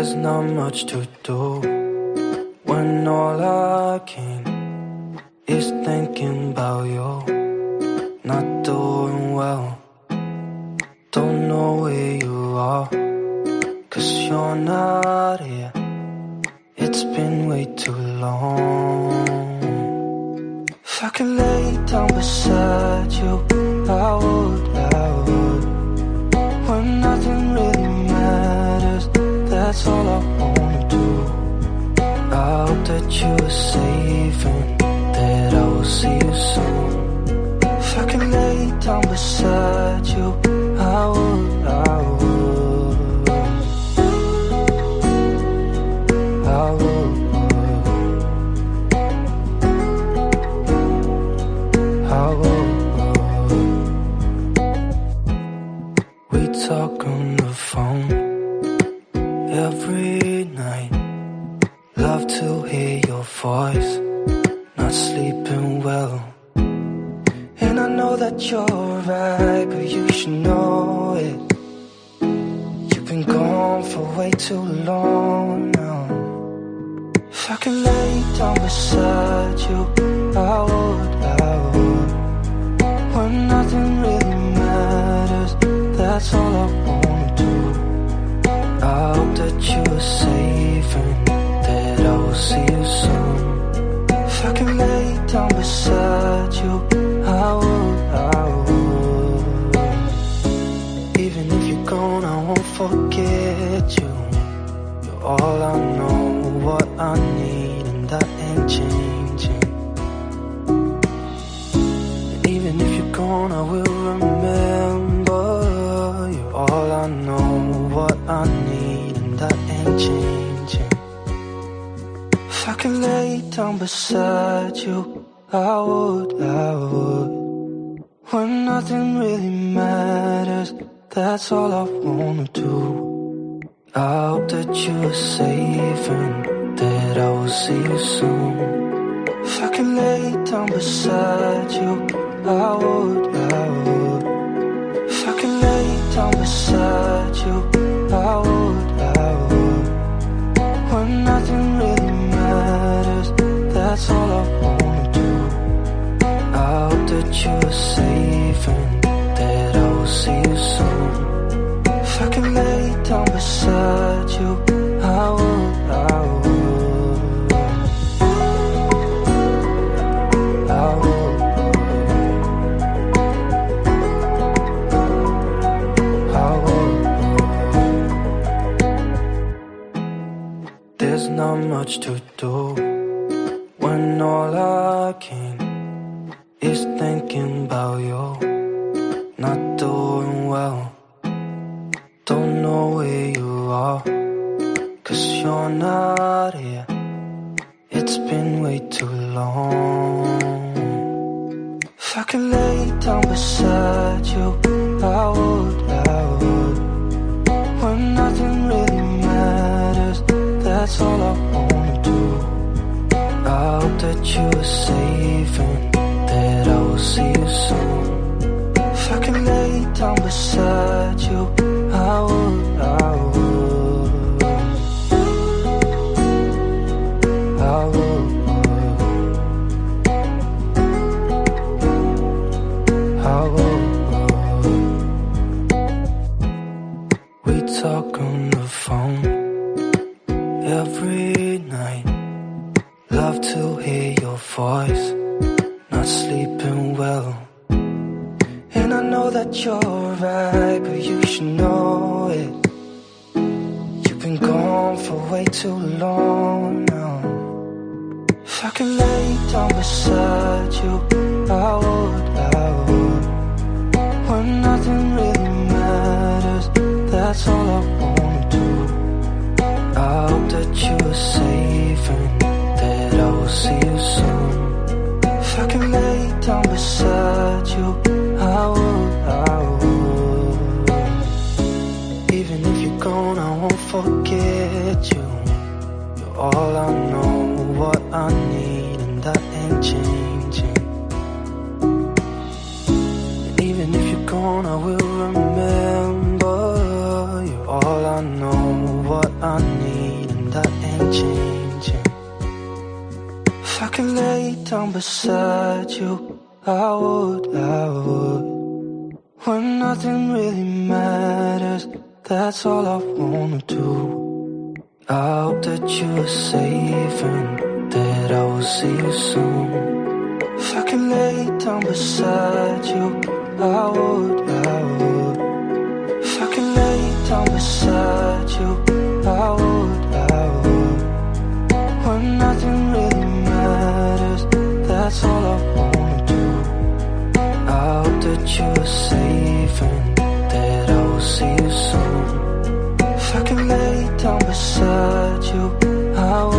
There's not much to do when all I can is thinking about you. Not doing well, don't know where you are, 'cause you're not here. It's been way too long. If I could lay down beside you, I would. When nothing really matters, that's all I wanna do. I hope that you are safe and that I will see you soon. If I could lay down beside you, I would. We talk on the phone every night. Love to hear your voice. Not sleeping well, and I know that you're right, but you should know it. You've been gone for way too long now. If I could lay down beside you, I would. When nothing really matters, that's all I wanna do. I hope that you are safe and that I will see you soon. If I can lay down beside you, I would. Even if you're gone, I won't forget you. You're all I know, what I need, and that ain't changing. And even if you're gone, I will remember. You're all I know, what I need, and that ain't changing. If I could lay down beside you, I would. When nothing really matters, that's all I wanna do. I hope that you are safe and that I will see you soon. If I could lay down beside you, I would. If I could lay down beside you, I would. When nothing really matters, that's all I wanna do. I hope that you are safe and that I will see you soon. If I could lay down beside you, I would. There's not much to do when all I can is thinking about you. Not doing well, don't know where you are, 'cause you're not here. It's been way too long. If I could lay down beside you, I would. When nothing really matters, that's all I wanna do. I hope that you are safe and that I will see you soon. If I could lay down beside you, I would. We talk on the phone every night. Love to hear your voice. Not sleeping well, and I know that you're right, but you should know it. You've been gone for way too long now. If I could lay down beside you, I would. When nothing really matters, that's all I wanna do. I hope that you are safe and that I will see you soon. If I could lay down beside you, I would. Even if you're gone, I won't forget you. You're all I know, what I need, and that ain't changing. And even if you're gone, I will remember. You're all I know, what I need. changing. If I could lay down beside you, I would. When nothing really matters, that's all I wanna do. I hope that you're safe and that I will see you soon. If I could lay down beside you, I would. If I could lay down beside